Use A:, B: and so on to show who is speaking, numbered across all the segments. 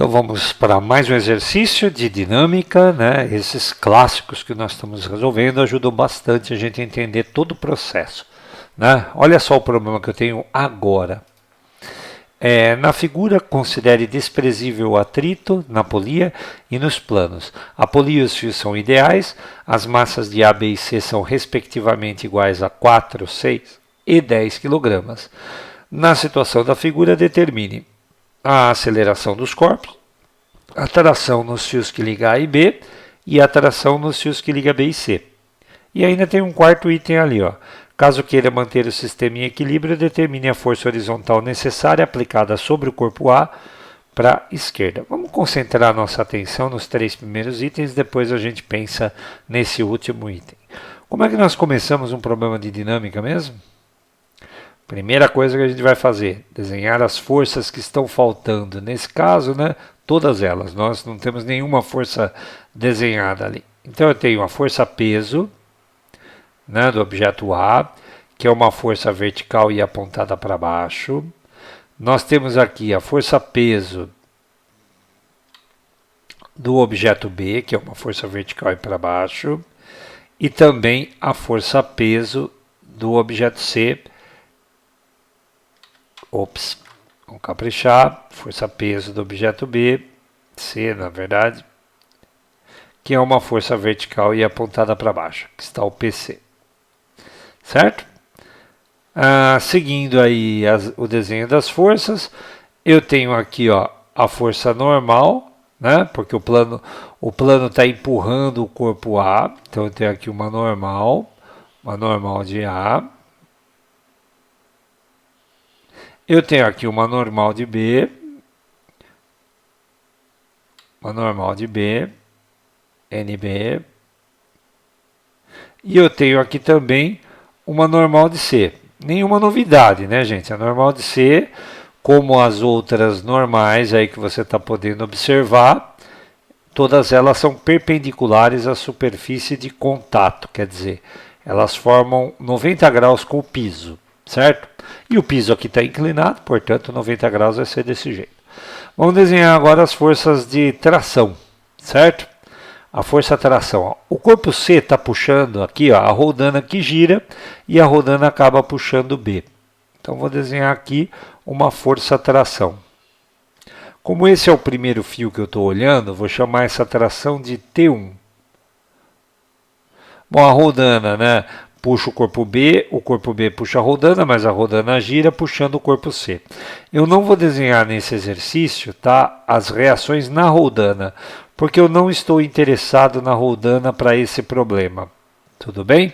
A: Então vamos para mais um exercício de dinâmica, né? Esses clássicos que nós estamos resolvendo ajudam bastante a gente a entender todo o processo, né? Olha só o problema que eu tenho agora. Na figura, considere desprezível o atrito na polia e nos planos. A polia e os fios são ideais, as massas de A, B e C são respectivamente iguais a 4, 6 e 10 kg. Na situação da figura, determine a aceleração dos corpos, a tração nos fios que ligam A e B e a tração nos fios que ligam B e C. E ainda tem um quarto item ali, ó. Caso queira manter o sistema em equilíbrio, determine a força horizontal necessária aplicada sobre o corpo A para a esquerda. Vamos concentrar nossa atenção nos três primeiros itens, depois a gente pensa nesse último item. Como é que nós começamos um problema de dinâmica mesmo? Primeira coisa que a gente vai fazer, desenhar as forças que estão faltando. Nesse caso, né, todas elas. Nós não temos nenhuma força desenhada ali. Então eu tenho a força peso, né, do objeto A, que é uma força vertical e apontada para baixo. Nós temos aqui a força peso do objeto B, que é uma força vertical e para baixo. E também a força peso do objeto C. Vamos caprichar. Força peso do objeto B, C na verdade, que é uma força vertical e apontada para baixo, que está o PC. Certo? Seguindo aí o desenho das forças, eu tenho aqui, ó, a força normal, né? Porque o plano está empurrando o corpo A, então eu tenho aqui uma normal de A. Eu tenho aqui uma normal de B, NB, e eu tenho aqui também uma normal de C. Nenhuma novidade, né, gente? A normal de C, como as outras normais aí que você está podendo observar, todas elas são perpendiculares à superfície de contato, quer dizer, elas formam 90 graus com o piso, certo? E o piso aqui está inclinado, portanto 90 graus vai ser desse jeito. Vamos desenhar agora as forças de tração, certo? A força tração, ó. O corpo C está puxando aqui, ó, a rodana que gira e a rodana acaba puxando B. Então vou desenhar aqui uma força tração. Como esse é o primeiro fio que eu estou olhando, vou chamar essa tração de T1. Bom, a rodana, né, puxa o corpo B puxa a rodana, mas a rodana gira puxando o corpo C. Eu não vou desenhar nesse exercício, tá, as reações na rodana, porque eu não estou interessado na rodana para esse problema. Tudo bem?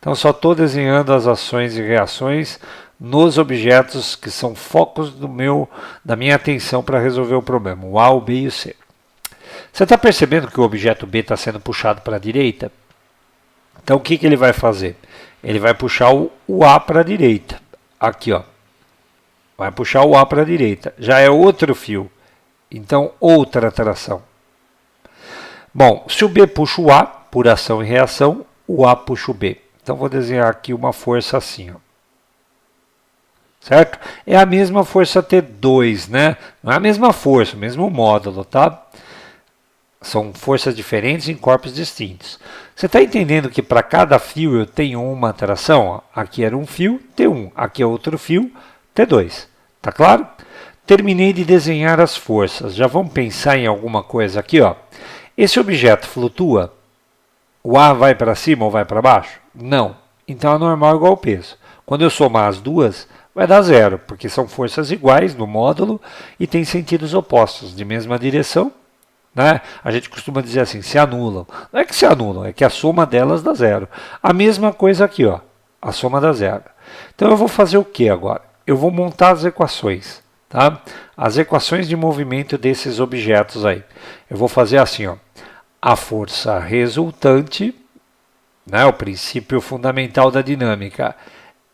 A: Então só estou desenhando as ações e reações nos objetos que são focos da minha atenção para resolver o problema, o A, o B e o C. Você está percebendo que o objeto B está sendo puxado para a direita? Então o que ele vai fazer? Ele vai puxar o A para a direita. Aqui, ó. Vai puxar o A para a direita. Já é outro fio. Então, outra tração. Bom, se o B puxa o A, por ação e reação, o A puxa o B. Então vou desenhar aqui uma força assim, ó. Certo? É a mesma força T2, né? Não é a mesma força, o mesmo módulo, tá? São forças diferentes em corpos distintos. Você está entendendo que para cada fio eu tenho uma tração? Ó. Aqui era um fio, T1. Aqui é outro fio, T2. Tá claro? Terminei de desenhar as forças. Já vamos pensar em alguma coisa aqui, ó. Esse objeto flutua? O A vai para cima ou vai para baixo? Não. Então a normal é igual ao peso. Quando eu somar as duas, vai dar zero, porque são forças iguais no módulo e têm sentidos opostos, de mesma direção. Né? A gente costuma dizer assim, se anulam. Não é que se anulam, é que a soma delas dá zero. A mesma coisa aqui, ó, a soma dá zero. Então eu vou fazer o que agora? Eu vou montar as equações. Tá? As equações de movimento desses objetos aí. Eu vou fazer assim, ó, a força resultante, né, o princípio fundamental da dinâmica,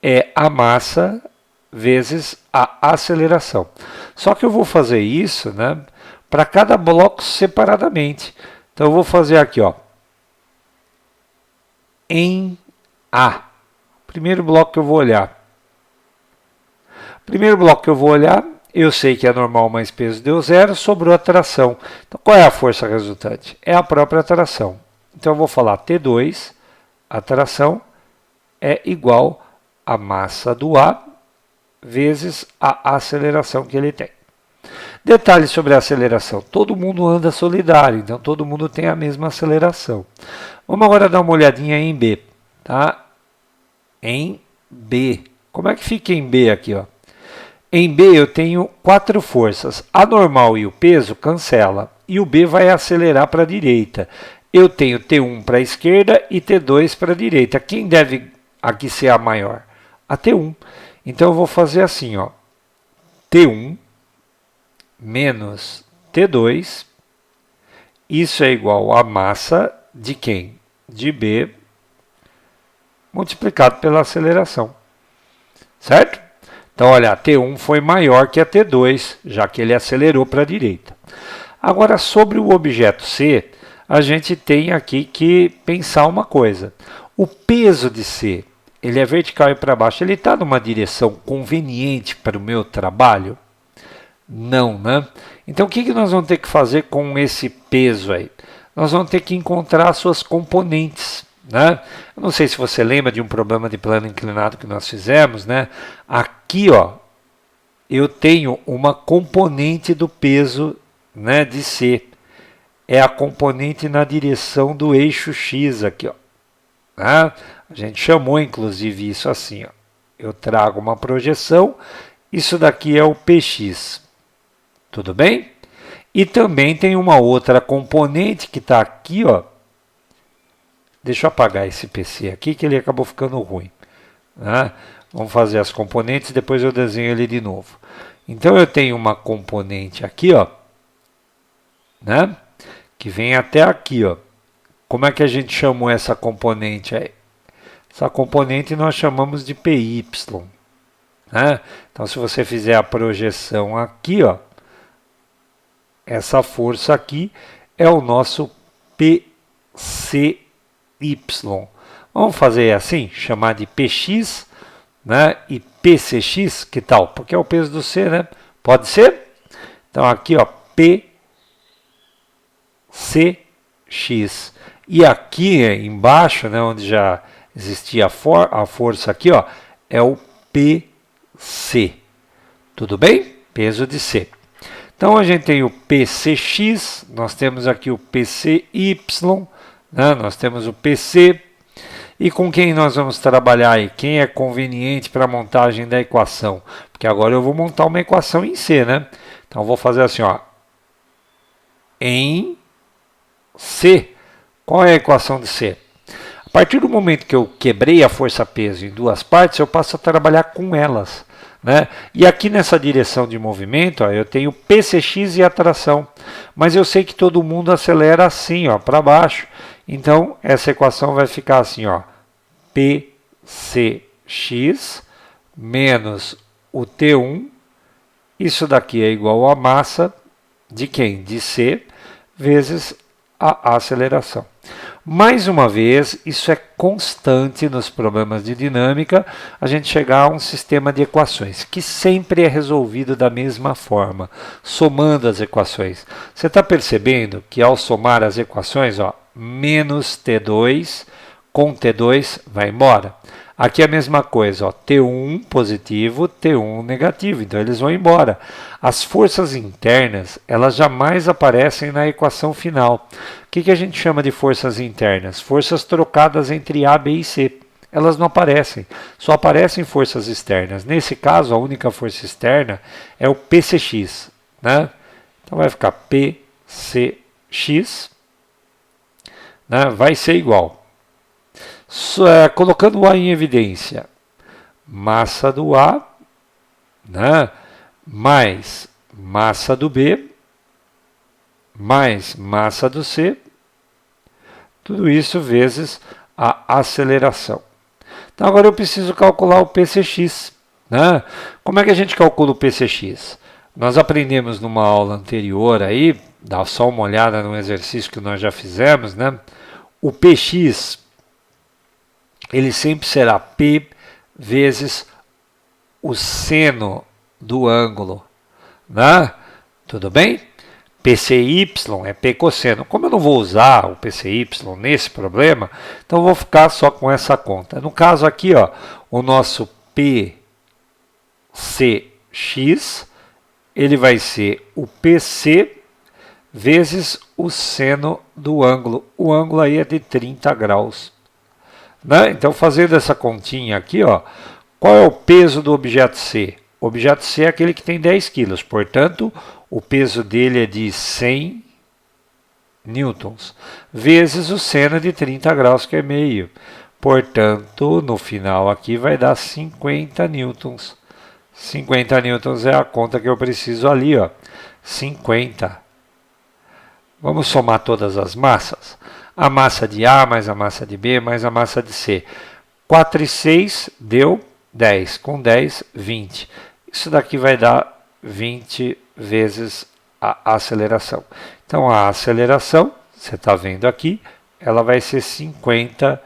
A: é a massa vezes a aceleração. Só que eu vou fazer isso, né, para cada bloco separadamente. Então eu vou fazer aqui, ó, em A. Primeiro bloco que eu vou olhar. Eu sei que é normal mais peso deu zero, sobrou a tração. Então, qual é a força resultante? É a própria tração. Então, eu vou falar T2, a tração, é igual a massa do A vezes a aceleração que ele tem. Detalhe sobre a aceleração. Todo mundo anda solidário, então todo mundo tem a mesma aceleração. Vamos agora dar uma olhadinha em B. Tá? Em B. Como é que fica em B aqui? Ó? Em B eu tenho 4 forças. A normal e o peso cancela. E o B vai acelerar para a direita. Eu tenho T1 para a esquerda e T2 para a direita. Quem deve aqui ser a maior? A T1. Então eu vou fazer assim, ó. T1 menos T2. Isso é igual a massa de quem? De B multiplicado pela aceleração. Certo? Então, olha, a T1 foi maior que a T2, já que ele acelerou para a direita. Agora, sobre o objeto C, a gente tem aqui que pensar uma coisa. O peso de C, ele é vertical e para baixo, ele está numa direção conveniente para o meu trabalho? Não, né? Então, o que nós vamos ter que fazer com esse peso aí? Nós vamos ter que encontrar as suas componentes. Né? Eu não sei se você lembra de um problema de plano inclinado que nós fizemos. Né? Aqui, ó, eu tenho uma componente do peso, né, de C. É a componente na direção do eixo X aqui. Ó. Né? A gente chamou, inclusive, isso assim. Ó. Eu trago uma projeção. Isso daqui é o PX. Tudo bem? E também tem uma outra componente que está aqui, ó. Deixa eu apagar esse PC aqui, que ele acabou ficando ruim. Né? Vamos fazer as componentes, depois eu desenho ele de novo. Então, eu tenho uma componente aqui, ó, né? Que vem até aqui. Ó. Como é que a gente chamou essa componente aí? Essa componente nós chamamos de PY. Né? Então, se você fizer a projeção aqui, ó, essa força aqui é o nosso PCY. Vamos fazer assim, chamar de PX, né? E PCX, que tal? Porque é o peso do C, né? Pode ser? Então aqui, ó, PCX. E aqui embaixo, né, onde já existia a força aqui, ó, é o PC. Tudo bem? Peso de C. Então a gente tem o PCX, nós temos aqui o PCY, né? Nós temos o PC. E com quem nós vamos trabalhar aí? Quem é conveniente para a montagem da equação? Porque agora eu vou montar uma equação em C, né? Então eu vou fazer assim, ó. Em C. Qual é a equação de C? A partir do momento que eu quebrei a força-peso em duas partes, eu passo a trabalhar com elas. Né? E aqui nessa direção de movimento, ó, eu tenho PCX e atração. Mas eu sei que todo mundo acelera assim, para baixo. Então, essa equação vai ficar assim, ó, PCX menos o T1. Isso daqui é igual a massa de quem? De C, vezes a aceleração. Mais uma vez, isso é constante nos problemas de dinâmica, a gente chegar a um sistema de equações, que sempre é resolvido da mesma forma, somando as equações. Você está percebendo que ao somar as equações, ó, menos T2 com T2 vai embora. Aqui é a mesma coisa, ó, T1 positivo, T1 negativo, então eles vão embora. As forças internas, elas jamais aparecem na equação final. O que a gente chama de forças internas? Forças trocadas entre A, B e C. Elas não aparecem, só aparecem forças externas. Nesse caso, a única força externa é o PCX. Né? Então vai ficar PCX, né? Vai ser igual. Colocando o A em evidência, massa do A, né, mais massa do B, mais massa do C, tudo isso vezes a aceleração. Então agora eu preciso calcular o PCX. Né? Como é que a gente calcula o PCX? Nós aprendemos numa aula anterior aí, dá só uma olhada no exercício que nós já fizemos, né? O PX, ele sempre será P vezes o seno do ângulo. né? Tudo bem? PCY é P cosseno. Como eu não vou usar o PCY nesse problema, então eu vou ficar só com essa conta. No caso aqui, ó, o nosso PCX, ele vai ser o PC vezes o seno do ângulo. O ângulo aí é de 30 graus. Né? Então, fazendo essa continha aqui, ó, qual é o peso do objeto C? O objeto C é aquele que tem 10 quilos, portanto, o peso dele é de 100 newtons, vezes o seno de 30 graus, que é meio. Portanto, no final aqui vai dar 50 newtons. 50 newtons é a conta que eu preciso ali, ó. 50. Vamos somar todas as massas? A massa de A mais a massa de B mais a massa de C. 4 e 6 deu 10. Com 10, 20. Isso daqui vai dar 20 vezes a aceleração. Então, a aceleração, você está vendo aqui, ela vai ser 50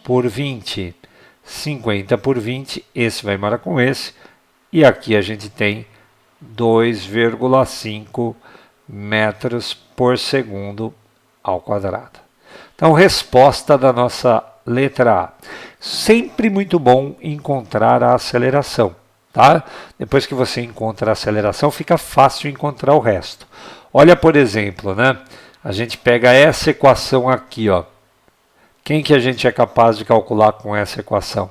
A: por 20. 50 por 20, esse vai embora com esse. E aqui a gente tem 2,5 metros por segundo ao quadrado. Então, resposta da nossa letra A. Sempre muito bom encontrar a aceleração, tá? Depois que você encontra a aceleração, fica fácil encontrar o resto. Olha, por exemplo, né? A gente pega essa equação aqui, ó. Quem que a gente é capaz de calcular com essa equação?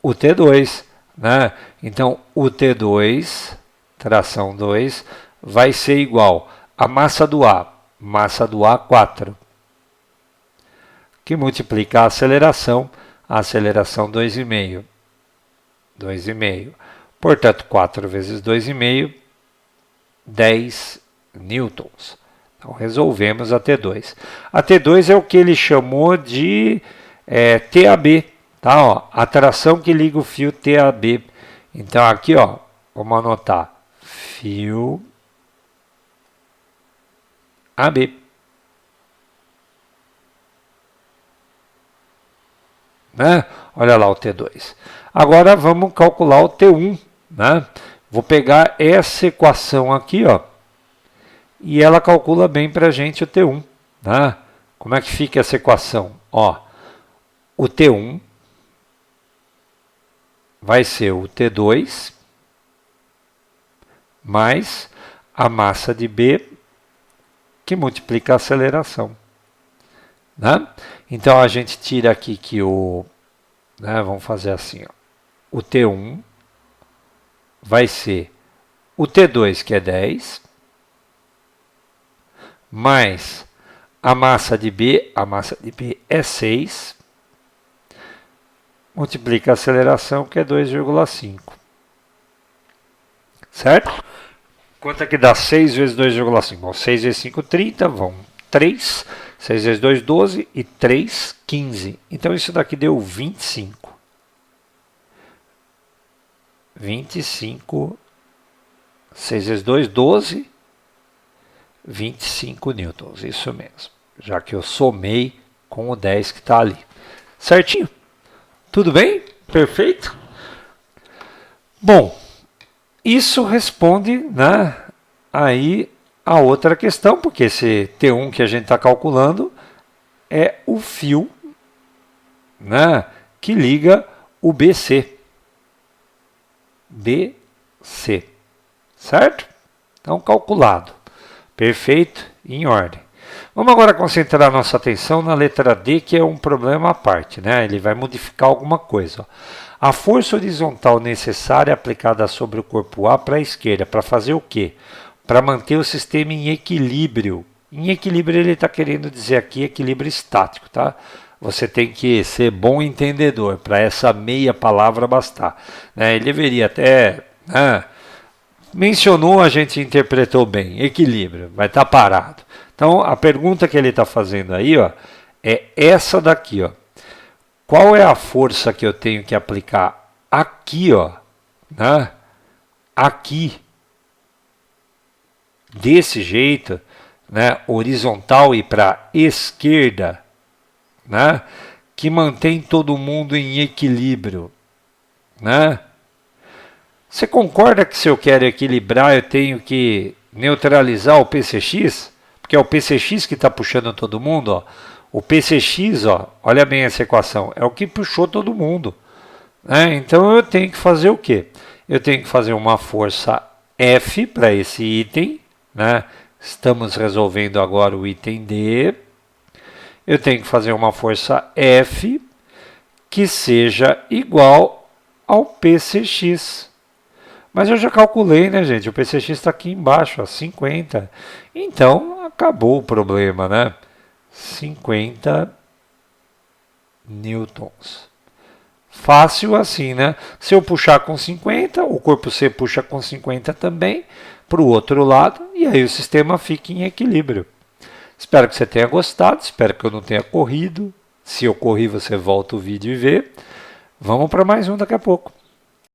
A: O T2, né? Então, o T2, tração 2, vai ser igual a massa do A 4, que multiplica a aceleração 2,5. 2,5. Portanto, 4 vezes 2,5, 10 newtons. Então, resolvemos a T2. A T2 é o que ele chamou de TAB, tá? Ó, a tração que liga o fio TAB. Então, aqui, ó, vamos anotar, fio AB. Né? Olha lá o T2. Agora vamos calcular o T1. Né? Vou pegar essa equação aqui, ó, e ela calcula bem para a gente o T1. Né? Como é que fica essa equação? Ó, o T1 vai ser o T2 mais a massa de B, que multiplica a aceleração. Né? Então, a gente tira aqui que vamos fazer assim, ó, o T1 vai ser o T2, que é 10, mais a massa de B é 6, multiplica a aceleração, que é 2,5. Certo? Quanto é que dá 6 vezes 2,5? Bom, 6 vezes 5, 30, vão 3, 6 vezes 2, 12 e 3, 15. Então, isso daqui deu 25. 25, 6 vezes 2, 12, 25 newtons, isso mesmo. Já que eu somei com o 10 que está ali. Certinho? Tudo bem? Perfeito? Bom, isso responde, né, aí a outra questão, porque esse T1 que a gente está calculando é o fio, né, que liga o BC. BC. Certo? Então, calculado. Perfeito, em ordem. Vamos agora concentrar nossa atenção na letra D, que é um problema à parte, né? Ele vai modificar alguma coisa. Ó. A força horizontal necessária aplicada sobre o corpo A para a esquerda, para fazer o quê? Para manter o sistema em equilíbrio. Em equilíbrio ele está querendo dizer aqui equilíbrio estático, tá? Você tem que ser bom entendedor, para essa meia palavra bastar. Né? Ele deveria até... mencionou, a gente interpretou bem, equilíbrio, vai estar parado. Então, a pergunta que ele está fazendo aí, ó, é essa daqui, ó. Qual é a força que eu tenho que aplicar aqui, ó, né? Aqui, desse jeito, né? Horizontal e para esquerda, né? Que mantém todo mundo em equilíbrio, né? Você concorda que se eu quero equilibrar, eu tenho que neutralizar o PCX? Porque é o PCX que está puxando todo mundo, ó. O PCX, ó, olha bem essa equação, é o que puxou todo mundo. Né? Então eu tenho que fazer o quê? Eu tenho que fazer uma força F para esse item, né? Estamos resolvendo agora o item D. Eu tenho que fazer uma força F que seja igual ao PCX. Mas eu já calculei, né, gente? O PCX está aqui embaixo, ó, 50. Então, acabou o problema, né? 50 newtons. Fácil assim, né? Se eu puxar com 50, o corpo C puxa com 50 também, para o outro lado, e aí o sistema fica em equilíbrio. Espero que você tenha gostado, espero que eu não tenha corrido. Se eu corri, você volta o vídeo e vê. Vamos para mais um daqui a pouco.